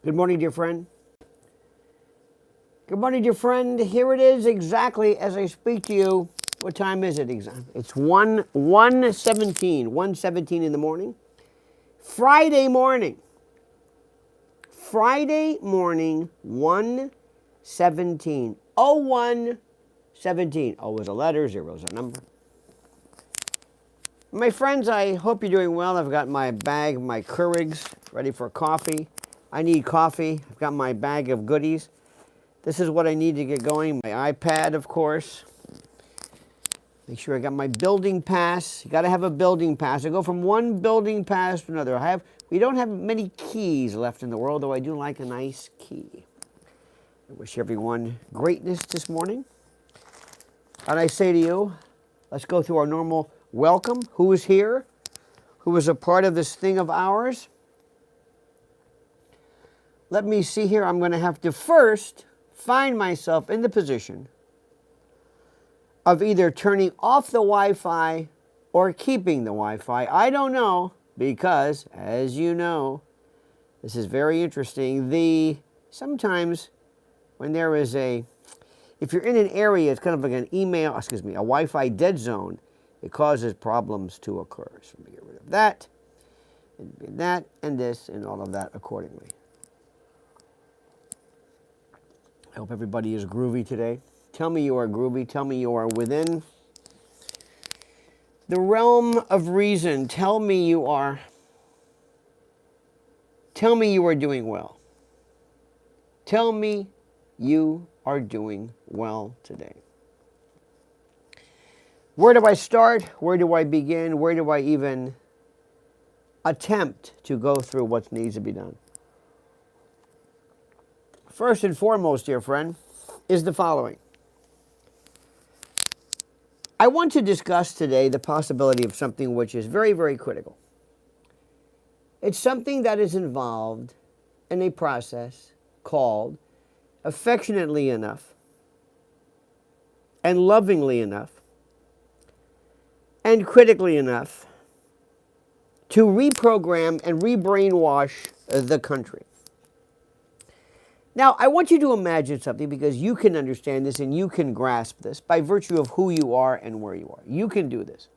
Good morning, dear friend. Good morning, dear friend. Here it is exactly as I speak to you. What time is it exactly? It's 1:17 in the morning. Friday morning. Friday morning, 1:17. 01:17. O is a letter, 0 is a number. My friends, I hope you're doing well. I've got my bag, my Keurigs, ready for coffee. I need coffee. I've got my bag of goodies. This is what I need to get going. My iPad, of course. Make sure I got my building pass. You got to have a building pass. I go from one building pass to another. We don't have many keys left in the world, though I do like a nice key. I wish everyone greatness this morning. And I say to you, let's go through our normal welcome. Who is here? Who is a part of this thing of ours? Let me see here. I'm going to have to first find myself in the position of either turning off the Wi-Fi or keeping the Wi-Fi. I don't know, because, as you know, this is very interesting. Sometimes when there is if you're in an area, it's kind of like a Wi-Fi dead zone, it causes problems to occur. So let me get rid of that, and this, and all of that accordingly. I hope everybody is groovy today. Tell me you are groovy. Tell me you are within the realm of reason. Tell me you are doing well. Tell me you are doing well today. Where do I start? Where do I begin? Where do I even attempt to go through what needs to be done? First and foremost, dear friend, is the following. I want to discuss today the possibility of something which is very, very critical. It's something that is involved in a process called, affectionately enough and lovingly enough and critically enough, to reprogram and rebrainwash the country. Now, I want you to imagine something, because you can understand this and you can grasp this by virtue of who you are and where you are. You can do this.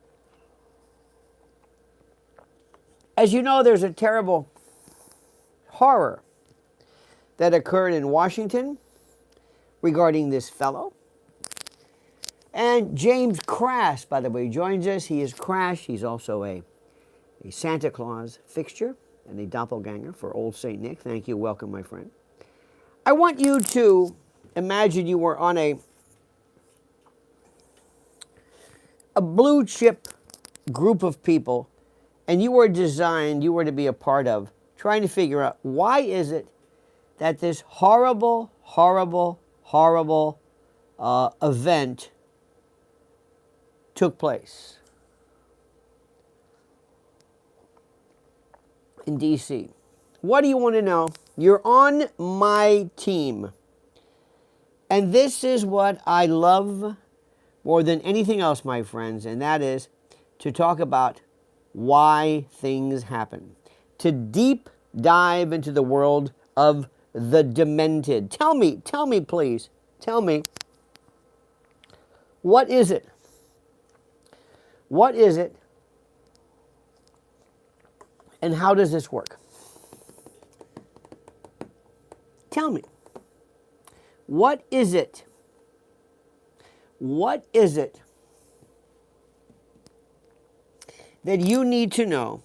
As you know, there's a terrible horror that occurred in Washington regarding this fellow. And James Crash, by the way, joins us. He is Crash. He's also a Santa Claus fixture and a doppelganger for old St. Nick. Thank you. Welcome, my friend. I want you to imagine you were on a blue chip group of people, and you were to be a part of, trying to figure out, why is it that this horrible, horrible, horrible event took place in D.C.? What do you want to know? You're on my team. And this is what I love more than anything else, my friends, and that is to talk about why things happen. To deep dive into the world of the demented. Tell me, please, tell me, what is it? What is it? And how does this work? Tell me, what is it? What is it that you need to know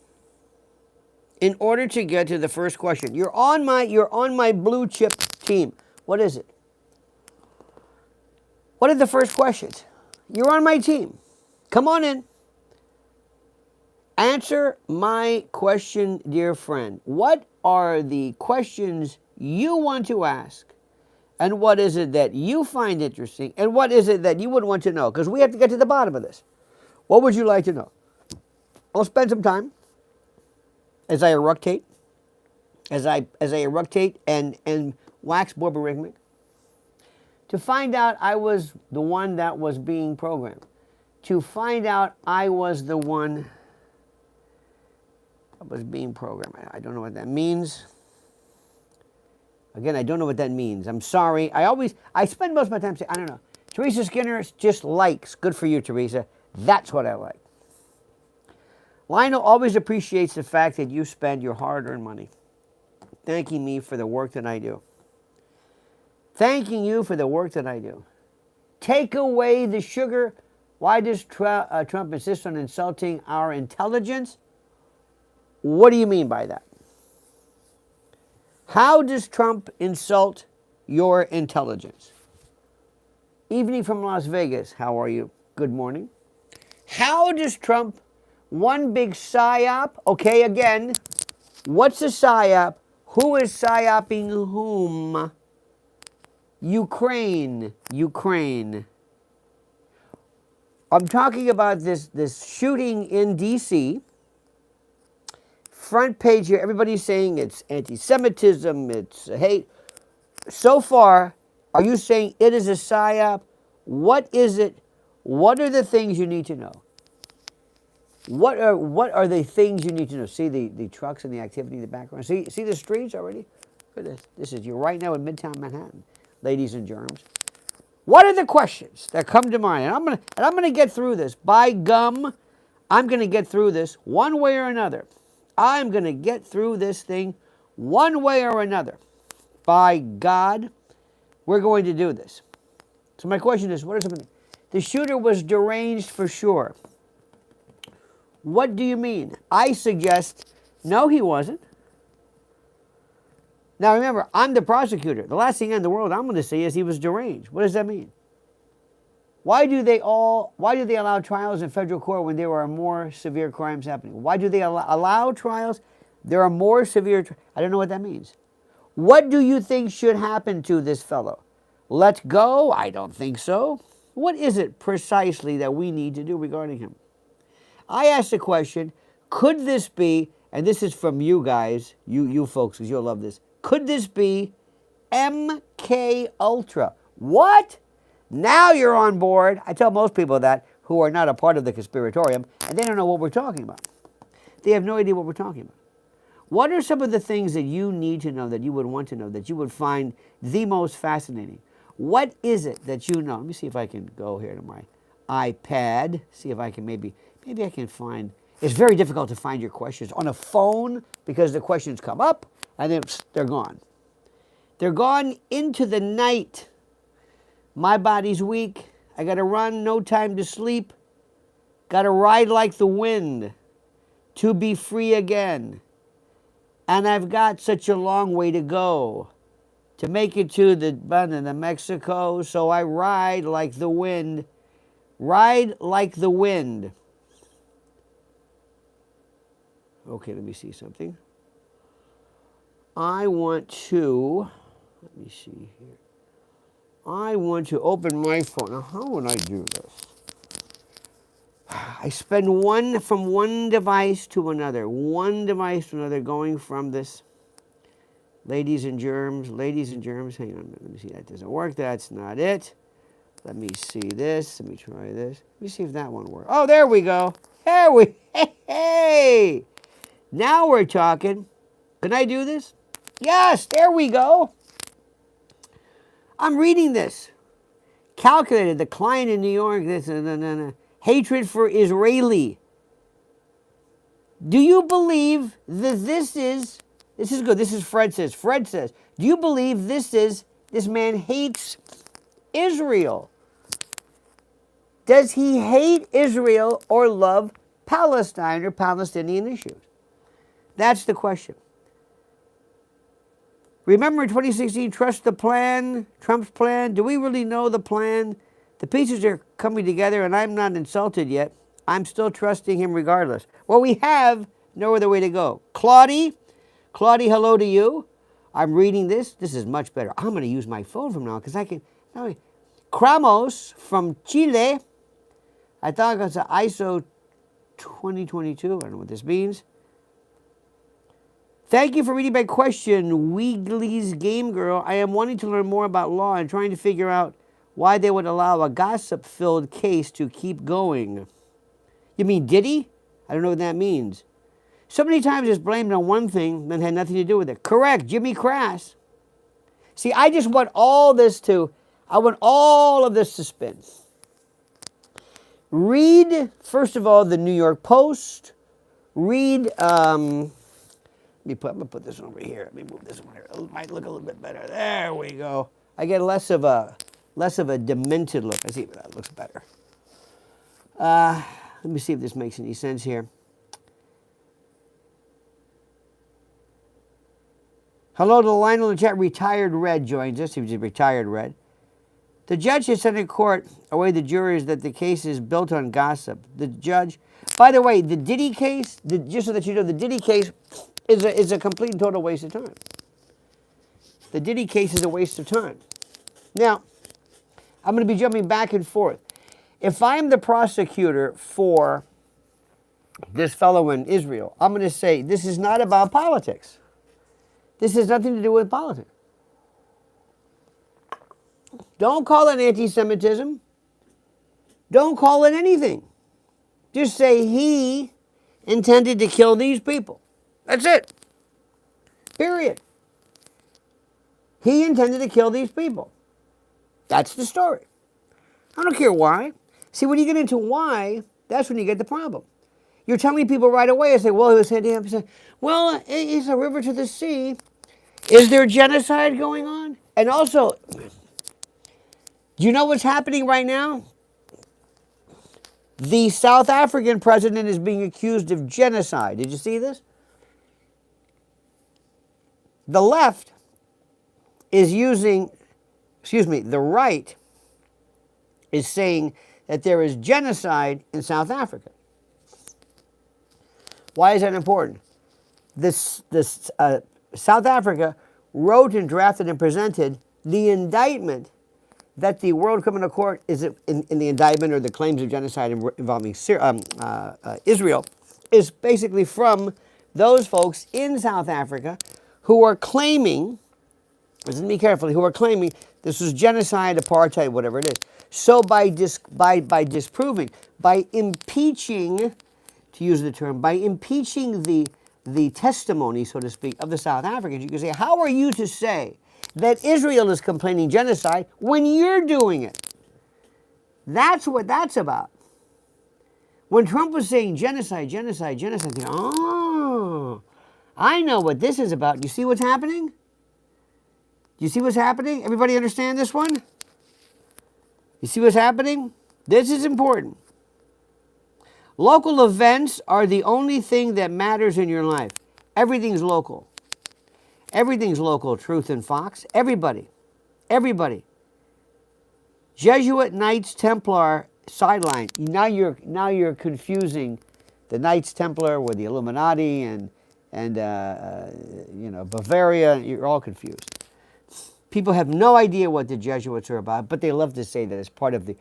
in order to get to the first question? You're on my blue chip team. What is it? What are the first questions? You're on my team. Come on in. Answer my question, dear friend. What are the questions you want to ask? And what is it that you find interesting? And what is it that you would want to know? Because we have to get to the bottom of this. What would you like to know? I'll spend some time as I eructate, and wax borborygmic, to find out I was the one that was being programmed. To find out I was the one that was being programmed. I don't know what that means. Again, I don't know what that means. I'm sorry. I spend most of my time saying, I don't know. Teresa Skinner just likes. Good for you, Teresa. That's what I like. Lionel always appreciates the fact that you spend your hard-earned money thanking me for the work that I do. Thanking you for the work that I do. Take away the sugar. Why does Trump insist on insulting our intelligence? What do you mean by that? How does Trump insult your intelligence? Evening from Las Vegas. How are you? Good morning. How does Trump, one big psyop? Okay, again, what's a psyop? Who is psyoping whom? Ukraine. I'm talking about this shooting in D.C. Front page here, everybody's saying it's anti-Semitism, it's hate. So far, are you saying it is a psyop? What is it? What are the things you need to know? What are the things you need to know? See the trucks and the activity in the background? See the streets already? Look at this. You're right now in Midtown Manhattan, ladies and germs. What are the questions that come to mind? And I'm gonna get through this. By gum, I'm gonna get through this one way or another. I'm gonna get through this thing one way or another. By God, we're going to do this. So my question is, what is happening? The shooter was deranged for sure. What do you mean? I suggest, no, he wasn't. Now remember, I'm the prosecutor. The last thing in the world I'm going to say is he was deranged. What does that mean? Why do they allow trials in federal court when there are more severe crimes happening? Why do they allow trials? There are more severe, I don't know what that means. What do you think should happen to this fellow? Let go? I don't think so. What is it precisely that we need to do regarding him? I asked the question, could this be, and this is from you guys, you folks, because you'll love this, could this be MK Ultra? What? Now you're on board. I tell most people that who are not a part of the conspiratorium, and they don't know what we're talking about. They have no idea what we're talking about. What are some of the things that you need to know, that you would want to know, that you would find the most fascinating? What is it that you know? Let me see if I can go here to my iPad, see if I can maybe I can find. It's very difficult to find your questions on a phone because the questions come up and then they're gone. They're gone into the night. My body's weak. I got to run, no time to sleep. Got to ride like the wind to be free again. And I've got such a long way to go to make it to the Mexico, so I ride like the wind. Ride like the wind. Okay, let me see something. I want to, let me see here. I want to open my phone. Now, how would I do this? I spend from one device to another, going from this. Ladies and germs, hang on, let me see, that doesn't work, that's not it. Let me see this, let me try this. Let me see if that one works. Oh, there we go. Hey! Now we're talking. Can I do this? Yes, there we go. I'm reading this. Calculated, decline in New York, this, hatred for Israeli. Do you believe that this is good, this is Fred says, do you believe this man hates Israel? Does he hate Israel or love Palestine or Palestinian issues? That's the question. Remember in 2016, trust the plan, Trump's plan? Do we really know the plan? The pieces are coming together and I'm not insulted yet. I'm still trusting him regardless. Well, we have no other way to go. Claudie, hello to you. I'm reading this. This is much better. I'm going to use my phone from now because I can. Cramos from Chile. I thought it was an ISO 2022. I don't know what this means. Thank you for reading my question, Weagley's Game Girl. I am wanting to learn more about law and trying to figure out why they would allow a gossip-filled case to keep going. You mean Diddy? I don't know what that means. So many times it's blamed on one thing that had nothing to do with it. Correct, Jimmy Crass. See, I just want I want all of this to spin. Read, first of all, the New York Post. Read, I'm going to put this over here. Let me move this one here. It might look a little bit better. There we go. I get less of a demented look. I see, that looks better. Let me see if this makes any sense here. Hello to Lionel in the chat. Retired Red joins us. He was a retired Red. The judge has sent in court away the jurors that the case is built on gossip. The judge, by the way, the Diddy case, just so that you know, the Diddy case is a complete and total waste of time. The Diddy case is a waste of time. Now, I'm going to be jumping back and forth. If I'm the prosecutor for this fellow in Israel, I'm going to say this is not about politics. This has nothing to do with politics. Don't call it anti-Semitism. Don't call it anything. Just say he intended to kill these people. That's it. Period. He intended to kill these people. That's the story. I don't care why. See, when you get into why, that's when you get the problem. You're telling people right away, I say, well, it was anti-Semitism. Well, it's a river to the sea. Is there genocide going on? And also, do you know what's happening right now? The South African president is being accused of genocide. Did you see this? The left is using, the right is saying that there is genocide in South Africa. Why is that important? South Africa wrote and drafted and presented the indictment that the World Criminal Court is in the indictment, or the claims of genocide involving Israel, is basically from those folks in South Africa who are claiming, listen to me carefully, who are claiming this was genocide, apartheid, whatever it is. So by disproving, by impeaching, to use the term, by impeaching the testimony, so to speak, of the South Africans, you can say, how are you to say that Israel is complaining genocide when you're doing it? That's what that's about. When Trump was saying genocide, oh, I know what this is about. You see what's happening? You see what's happening? Everybody understand this one? You see what's happening? This is important. Local events are the only thing that matters in your life. Everything's local. Everything's local, Truth and Fox. Everybody. Jesuit, Knights, Templar, sideline. Now you're confusing the Knights Templar with the Illuminati and Bavaria. You're all confused. People have no idea what the Jesuits are about, but they love to say that it's part of the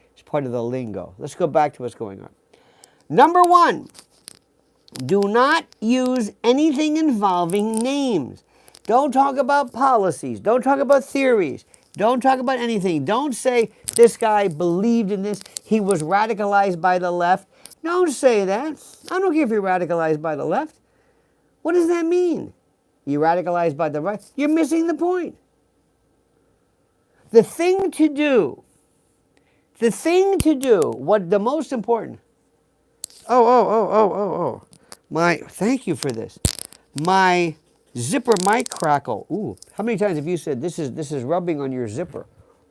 lingo. Let's go back to what's going on. Number one, do not use anything involving names. Don't talk about policies. Don't talk about theories. Don't talk about anything. Don't say this guy believed in this. He was radicalized by the left. Don't say that. I don't care if you're radicalized by the left. What does that mean? You're radicalized by the right? You're missing the point. The thing to do, what the most important, thank you for this. My zipper might crackle. Ooh, how many times have you said this is rubbing on your zipper?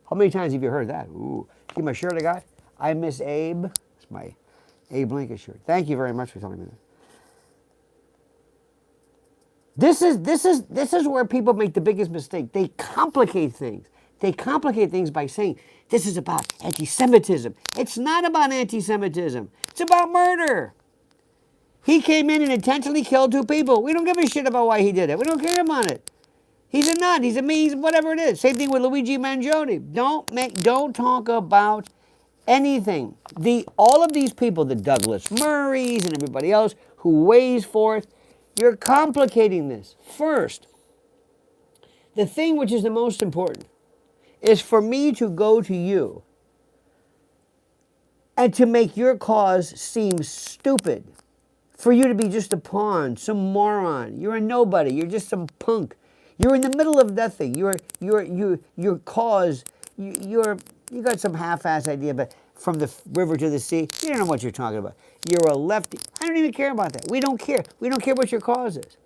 How many times have you heard that? Ooh, see my shirt I got? I miss Abe. It's my Abe Lincoln shirt. Thank you very much for telling me that. This is where people make the biggest mistake. They complicate things. They complicate things by saying this is about anti-Semitism. It's not about anti-Semitism. It's about murder. He came in and intentionally killed 2 people. We don't give a shit about why he did it. We don't care about it. He's a nut. He's whatever it is. Same thing with Luigi Mangione. Don't talk about anything. All of these people, the Douglas Murrays and everybody else who weighs forth, you're complicating this. First, the thing which is the most important is for me to go to you and to make your cause seem stupid. For you to be just a pawn, some moron. You're a nobody. You're just some punk. You're in the middle of nothing. Your cause. You got some half-ass idea, but from the river to the sea, you don't know what you're talking about. You're a lefty. I don't even care about that. We don't care. We don't care what your cause is.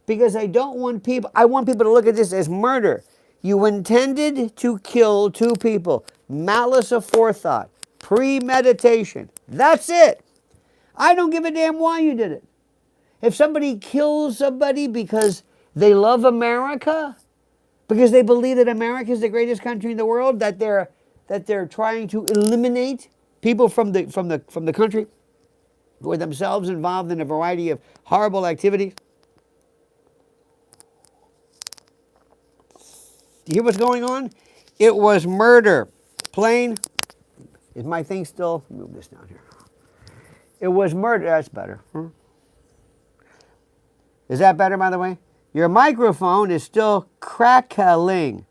Because I want people to look at this as murder. You intended to kill two people. Malice aforethought. Premeditation. That's it. I don't give a damn why you did it. If somebody kills somebody because they love America, because they believe that America is the greatest country in the world, that they're trying to eliminate people from the country who are themselves involved in a variety of horrible activities. Do you hear what's going on? It was murder. Plain. Is my thing still? Move this down here. It was murder. That's better. Is that better, by the way? Your microphone is still crackling.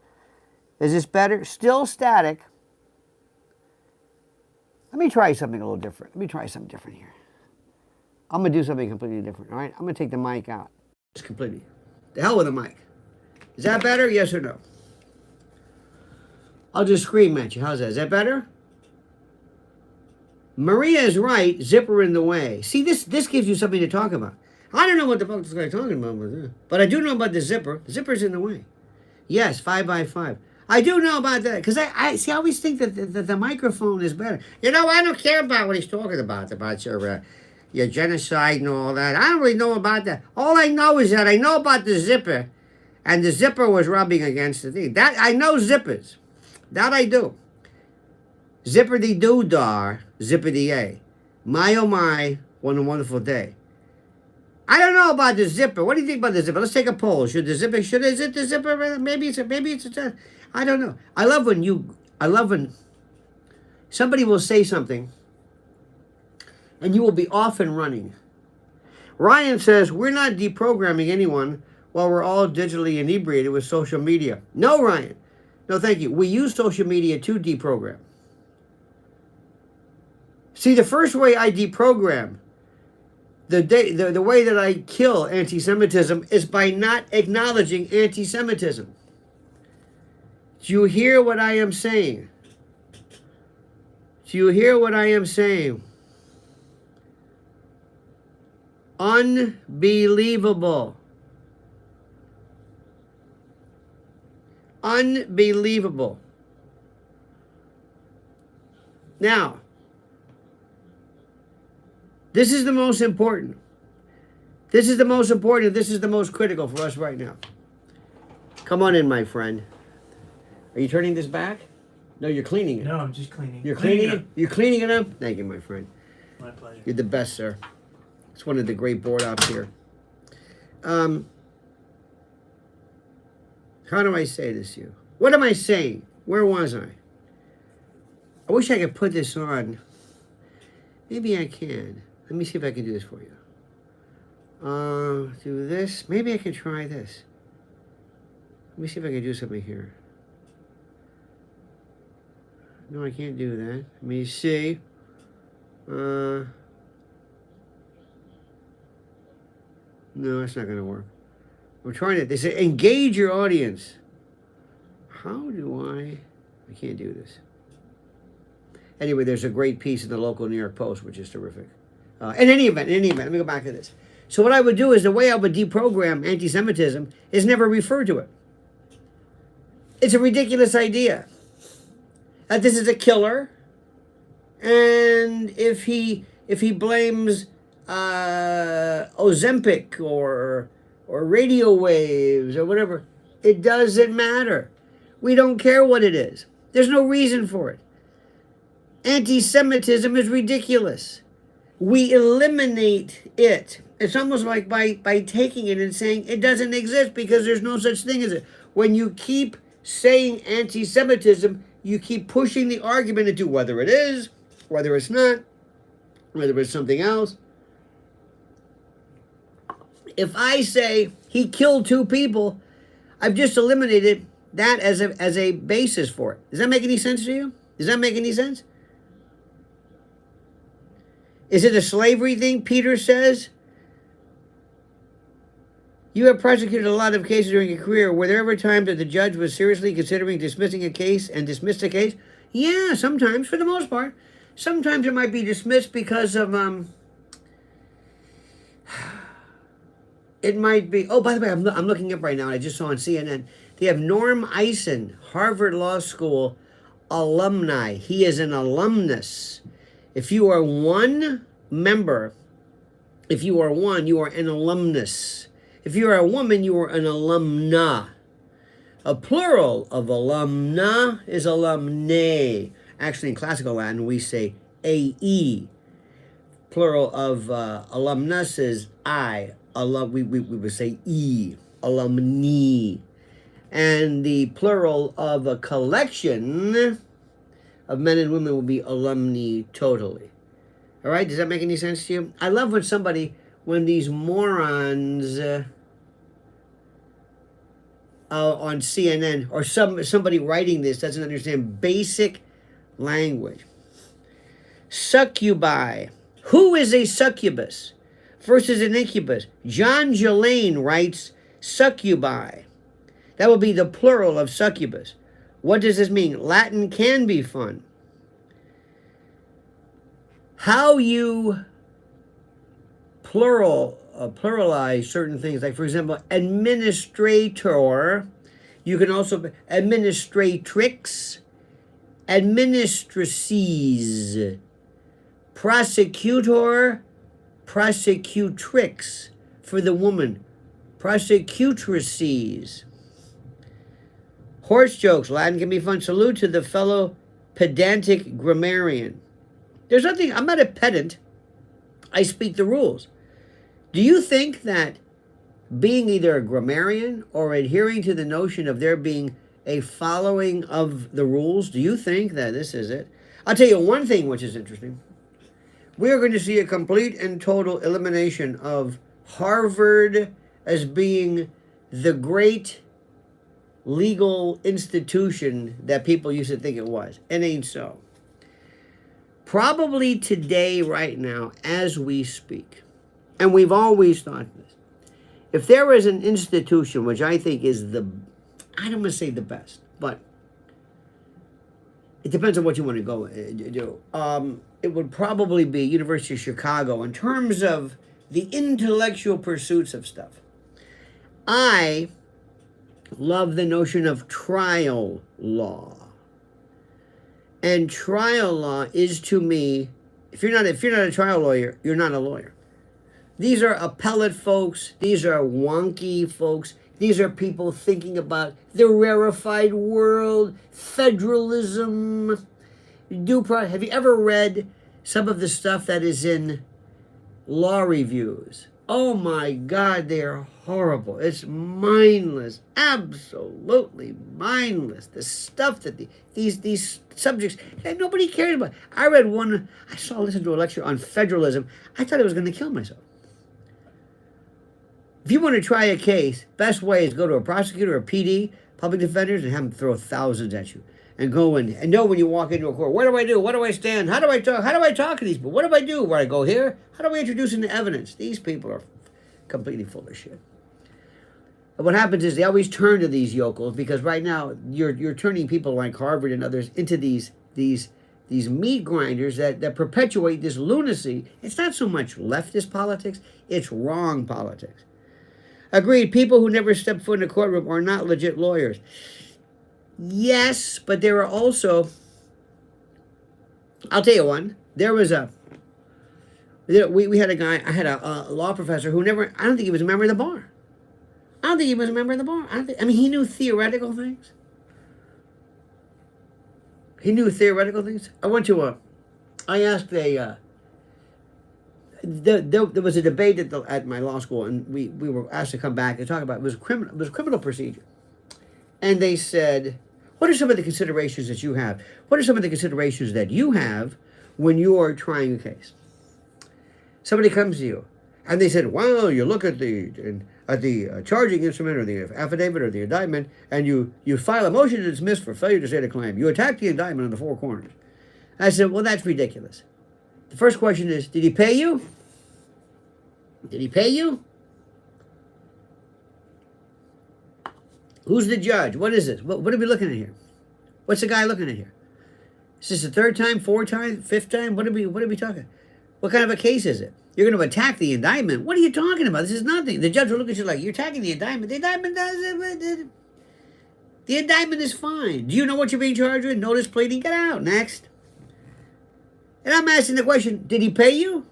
Is this better? Still static. Let me try something a little different. Let me try something different here. I'm going to do something completely different, all right? I'm going to take the mic out. Just completely. The hell with the mic. Is that better? Yes or no? I'll just scream at you. How's that? Is that better? Maria is right. Zipper in the way. See, this gives you something to talk about. I don't know what the fuck this guy's talking about, but I do know about the zipper. The zipper's in the way. Yes, 5x5. I do know about that because I always think that the microphone is better. You know, I don't care about what he's talking about your genocide and all that. I don't really know about that. All I know is that I know about the zipper, and the zipper was rubbing against the thing. That I know zippers. That I do. Zippity-doo-dar, zippity-yay. My oh my, what a wonderful day. I don't know about the zipper. What do you think about the zipper? Let's take a poll. Is it the zipper? Maybe it's a, I don't know. I love when somebody will say something and you will be off and running. Ryan says, we're not deprogramming anyone while we're all digitally inebriated with social media. No, Ryan. No, thank you. We use social media to deprogram. See, the first way I deprogram, the way that I kill anti-Semitism is by not acknowledging anti-Semitism. Do you hear what I am saying? Do you hear what I am saying? Unbelievable. Unbelievable. Now, this is the most important. This is the most important. This is the most critical for us right now. Come on in, my friend. Are you turning this back? No, you're cleaning it. No, I'm just cleaning. You're cleaning it? You're cleaning it up? Thank you, my friend. My pleasure. You're the best, sir. It's one of the great board ops here. How do I say this to you? What am I saying? Where was I? I wish I could put this on. Maybe I can. Let me see if I can do this for you. Do this. Maybe I can try this. Let me see if I can do something here. No, I can't do that. Let me see. No, it's not going to work. I'm trying to. They say engage your audience. How do I can't do this. Anyway, there's a great piece in the local New York Post, which is terrific. In any event, let me go back to this. So what I would do is the way I would deprogram anti-Semitism is never refer to it. It's a ridiculous idea that this is a killer, and if he blames Ozempic or radio waves or whatever, it doesn't matter. We don't care what it is. There's no reason for it. Anti-Semitism is ridiculous. We eliminate it. It's almost like by taking it and saying it doesn't exist because there's no such thing as it. When you keep saying anti-Semitism, you keep pushing the argument into whether it is, whether it's not, whether it's something else. If I say he killed two people, I've just eliminated that as a basis for it. Does that make any sense to you? Does that make any sense? Is it a slavery thing, Peter says? You have prosecuted a lot of cases during your career. Were there ever times that the judge was seriously considering dismissing a case and dismissed a case? Yeah, sometimes, for the most part. Sometimes it might be dismissed because of, it might be, oh, by the way, I'm looking up right now, I just saw on CNN, they have Norm Eisen, Harvard Law School alumni. He is an alumnus. If you are one member, if you are one, you are an alumnus. If you are a woman, you are an alumna. A plural of alumna is alumnae. Actually, in classical Latin, we say ae. Plural of alumnus is I. We would say e. Alumni. And the plural of a collection of men and women will be alumni totally. All right? Does that make any sense to you? I love when these morons on CNN or somebody writing this doesn't understand basic language. Succubi. Who is a succubus versus an incubus? John Gillane writes succubi. That will be the plural of succubus. What does this mean? Latin can be fun. How you pluralize certain things, like for example, administrator, you can also be administratrix, administracies, prosecutor, prosecutrix for the woman, prosecutrices. Horse jokes, Latin can be fun. Salute to the fellow pedantic grammarian. There's nothing, I'm not a pedant. I speak the rules. Do you think that being either a grammarian or adhering to the notion of there being a following of the rules, do you think that this is it? I'll tell you one thing which is interesting. We are going to see a complete and total elimination of Harvard as being the great legal institution that people used to think it was. It ain't so. Probably today, right now, as we speak, and we've always thought this, if there is an institution which I think is I don't want to say the best, but it depends on what you want to go do. It would probably be University of Chicago in terms of the intellectual pursuits of stuff. I love the notion of trial law. And trial law is, to me, if you're not a trial lawyer, you're not a lawyer. These are appellate folks. These are wonky folks. These are people thinking about the rarefied world, federalism, have you ever read some of the stuff that is in law reviews? Oh my God, they are horrible. It's mindless, absolutely mindless. The stuff that these subjects that nobody cares about. I read one, listened to a lecture on federalism. I thought I was going to kill myself. If you want to try a case, best way is go to a prosecutor or a PD, public defenders, and have them throw thousands at you. And go in and know when you walk into a court, what do I do? What do I stand? How do I talk? How do I talk to these people? What do I do? Where I go here? How do I introduce into evidence? These people are completely full of shit. And what happens is they always turn to these yokels because right now you're turning people like Harvard and others into these meat grinders that perpetuate this lunacy. It's not so much leftist politics, it's wrong politics. Agreed, people who never step foot in a courtroom are not legit lawyers. Yes, but there are also, I'll tell you one. There was we had a guy, I had a law professor who I don't think he was a member of the bar. I mean, he knew theoretical things. I asked there was a debate at my law school, and we were asked to come back and talk about it. It was criminal procedure. And they said, what are some of the considerations that you have? What are some of the considerations that you have when you're trying a case? Somebody comes to you, and they said, well, you look at the charging instrument or the affidavit or the indictment, and you file a motion to dismiss for failure to state a claim. You attack the indictment on the four corners. I said, well, that's ridiculous. The first question is, did he pay you? Did he pay you? Who's the judge? What is this? What are we looking at here? What's the guy looking at here? Is this the third time, fourth time, fifth time? What are we talking? What kind of a case is it? You're going to attack the indictment. What are you talking about? This is nothing. The judge will look at you like, you're attacking the indictment. The indictment is fine. Do you know what you're being charged with? Notice pleading. Get out. Next. And I'm asking the question, did he pay you?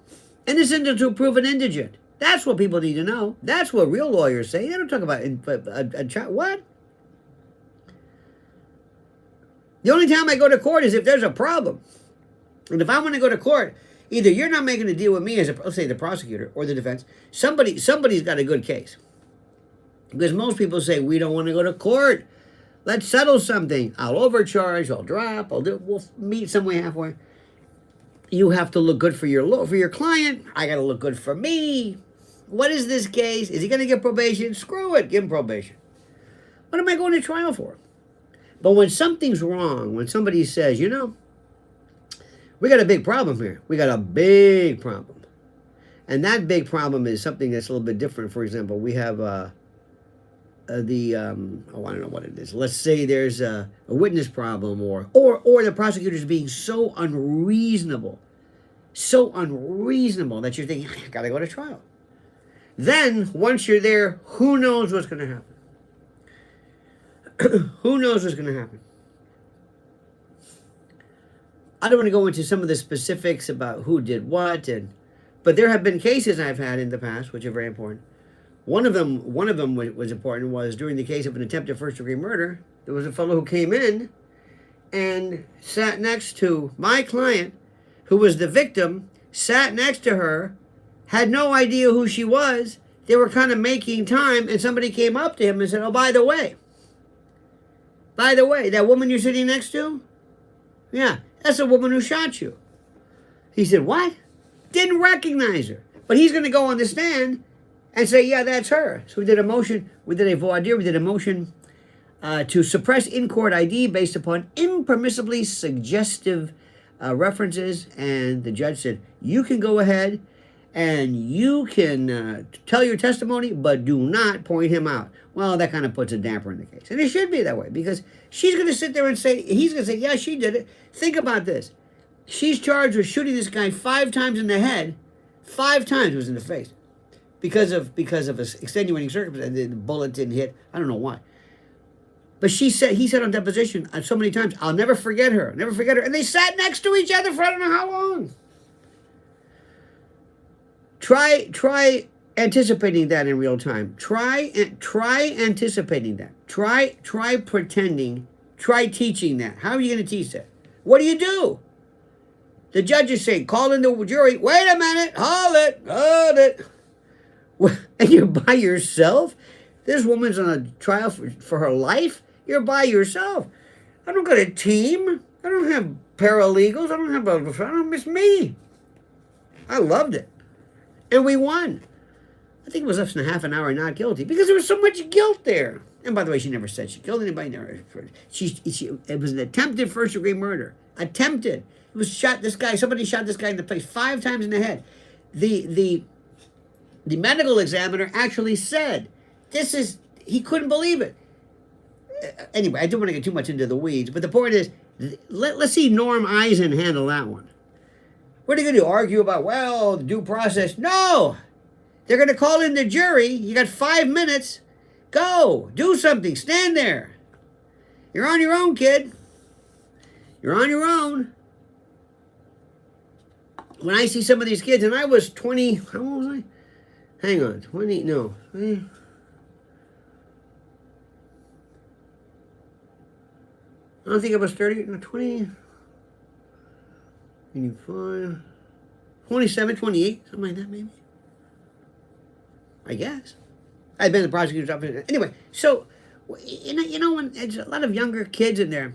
Innocent until proven indigent. That's what people need to know. That's what real lawyers say. They don't talk about what? The only time I go to court is if there's a problem. And if I want to go to court, either you're not making a deal with me as let's say the prosecutor or the defense. Somebody's got a good case. Because most people say, we don't want to go to court. Let's settle something. I'll overcharge, I'll drop, we'll meet somewhere halfway. You have to look good for your client. I got to look good for me. What is this case? Is he going to get probation? Screw it. Give him probation. What am I going to trial for? But when something's wrong, when somebody says, you know, we got a big problem here. We got a big problem. And that big problem is something that's a little bit different. For example, we have I don't know what it is. Let's say there's a witness problem or the prosecutor's being so unreasonable that you're thinking, I got to go to trial. Then, once you're there, who knows what's going to happen? Who knows what's going to happen? I don't want to go into some of the specifics about who did what, but there have been cases I've had in the past which are very important. One of them was important was during the case of an attempted first-degree murder. There was a fellow who came in and sat next to my client, who was the victim, sat next to her, had no idea who she was. They were kind of making time, and somebody came up to him and said, oh, by the way, that woman you're sitting next to? Yeah, that's the woman who shot you. He said, what? Didn't recognize her. But he's going to go on the stand and say, yeah, that's her. So we did a motion, we did a voir dire, we did a motion to suppress in-court ID based upon impermissibly suggestive references. And the judge said, you can go ahead and you can tell your testimony, but do not point him out. Well, that kind of puts a damper in the case. And it should be that way, because she's going to sit there and say, he's going to say, yeah, she did it. Think about this. She's charged with shooting this guy 5 times in the head. 5 times it was in the face. Because of a extenuating circumstance. The bullet didn't hit. I don't know why. But he said on deposition so many times, I'll never forget her. Never forget her. And they sat next to each other for I don't know how long. Try anticipating that in real time. Try anticipating that. Try pretending. Try teaching that. How are you going to teach that? What do? The judge is saying, call in the jury. Wait a minute. Hold it. And you're by yourself? This woman's on a trial for her life? You're by yourself. I don't got a team. I don't have paralegals. I don't miss me. I loved it. And we won. I think it was less than half an hour not guilty because there was so much guilt there. And by the way, she never said she killed anybody. It was an attempted first-degree murder. Attempted. It was somebody shot this guy in the face 5 times in the head. The medical examiner actually said, he couldn't believe it. Anyway, I don't want to get too much into the weeds, but the point is, let's see Norm Eisen handle that one. What are they going to argue about, well, the due process? No! They're going to call in the jury. You got 5 minutes. Go. Do something. Stand there. You're on your own, kid. You're on your own. When I see some of these kids, and I was 20, how old was I? Hang on, 20, no. I don't think I was 30, no, 20, 25, 27, 28, something like that maybe. I guess. I've been in the prosecutor's office. Anyway, so, you know when there's a lot of younger kids in there,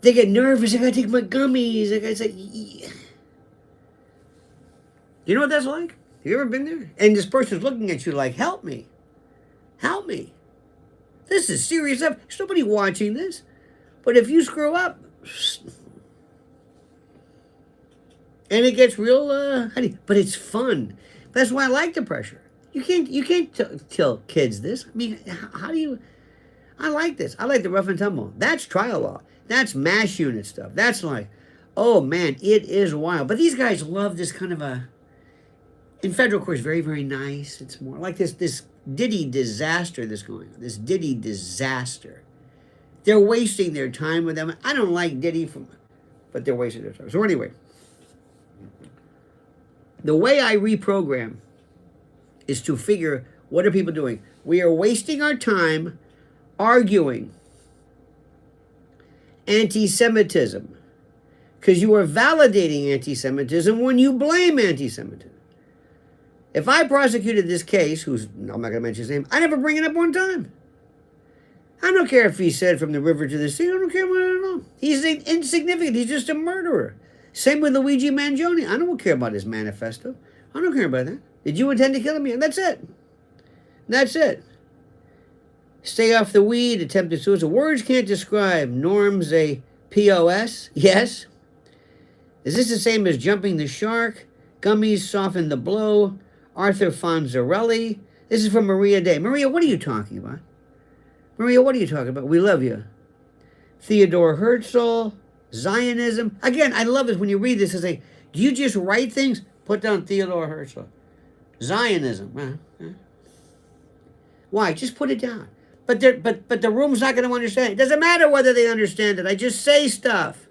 they get nervous, I gotta take my gummies, I gotta say, you know what that's like? Have you ever been there? And this person's looking at you like, help me. Help me. This is serious stuff. There's nobody watching this. But if you screw up, and it gets real, but it's fun. That's why I like the pressure. You can't tell kids this. I mean, how do you... I like this. I like the rough and tumble. That's trial law. That's mass unit stuff. That's like, oh man, it is wild. But these guys love this kind of a, in federal court, very, very nice. It's more like this Diddy disaster that's going on. This Diddy disaster. They're wasting their time with them. I don't like Diddy, but they're wasting their time. So anyway, the way I reprogram is to figure, what are people doing? We are wasting our time arguing anti-Semitism because you are validating anti-Semitism when you blame anti-Semitism. If I prosecuted this case, I'm not going to mention his name, I never bring it up one time. I don't care if he said from the river to the sea. I don't care what I don't know. He's insignificant. He's just a murderer. Same with Luigi Mangione. I don't care about his manifesto. I don't care about that. Did you intend to kill him? Yeah, that's it. That's it. Stay off the weed, attempted suicide. Words can't describe. Norm's a POS. Yes. Is this the same as jumping the shark? Gummies soften the blow. Arthur Fonzarelli. This is from Maria Day. Maria, what are you talking about? Maria, what are you talking about? We love you. Theodore Herzl. Zionism. Again, I love this when you read this. It's like, do you just write things? Put down Theodore Herzl. Zionism. Why? Just put it down. But the room's not going to understand. It doesn't matter whether they understand it. I just say stuff.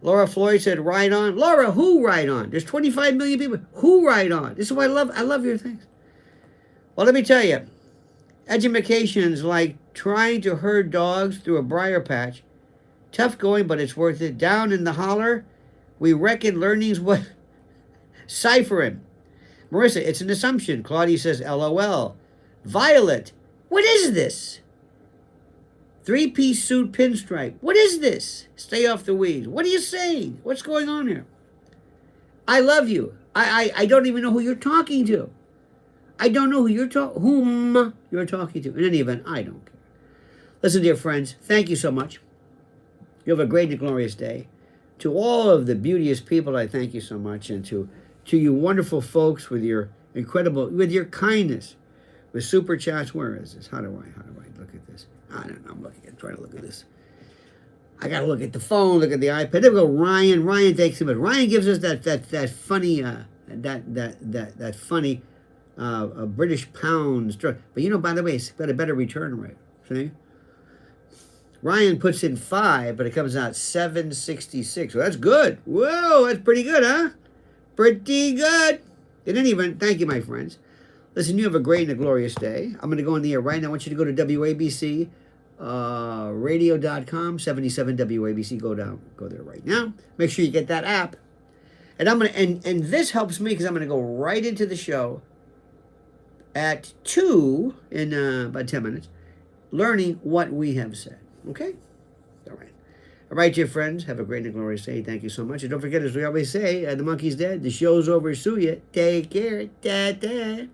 Laura Floyd said, "Ride on." Laura, who ride on? There's 25 million people. Who ride on? This is what I love. I love your things. Well, let me tell you. Edumacation's like trying to herd dogs through a briar patch. Tough going, but it's worth it. Down in the holler, we reckon learning's what? Ciphering. Marissa, it's an assumption. Claudia says, LOL. Violet, what is this? Three-piece suit pinstripe. What is this? Stay off the weeds. What are you saying? What's going on here? I love you. I don't even know who you're talking to. I don't know whom you're talking to. In any event, I don't care. Listen, dear friends, thank you so much. You have a great and glorious day. To all of the beauteous people, I thank you so much. And to you wonderful folks with your with your kindness, with super chats. Where is this? How do I look at this? I don't know. I'm trying to look at this. I got to look at the phone, look at the iPad. There we go. Ryan. Ryan, thanks so much. Ryan gives us that funny, that funny British pound struck. But you know, by the way, it's got a better return rate. See? Ryan puts in 5, but it comes out 766. Well, that's good. Whoa, that's pretty good, huh? Pretty good. In any event, thank you, my friends. Listen, you have a great and a glorious day. I'm going to go on the air right now. I want you to go to WABC radio.com, 77 WABC. Go there right now. Make sure you get that app. And I'm going to, and this helps me because I'm going to go right into the show at 2 in about 10 minutes, learning what we have said. Okay? All right. All right, dear friends. Have a great and glorious day. Thank you so much. And don't forget, as we always say, the monkey's dead. The show's over. Sue ya. Take care. Da-da.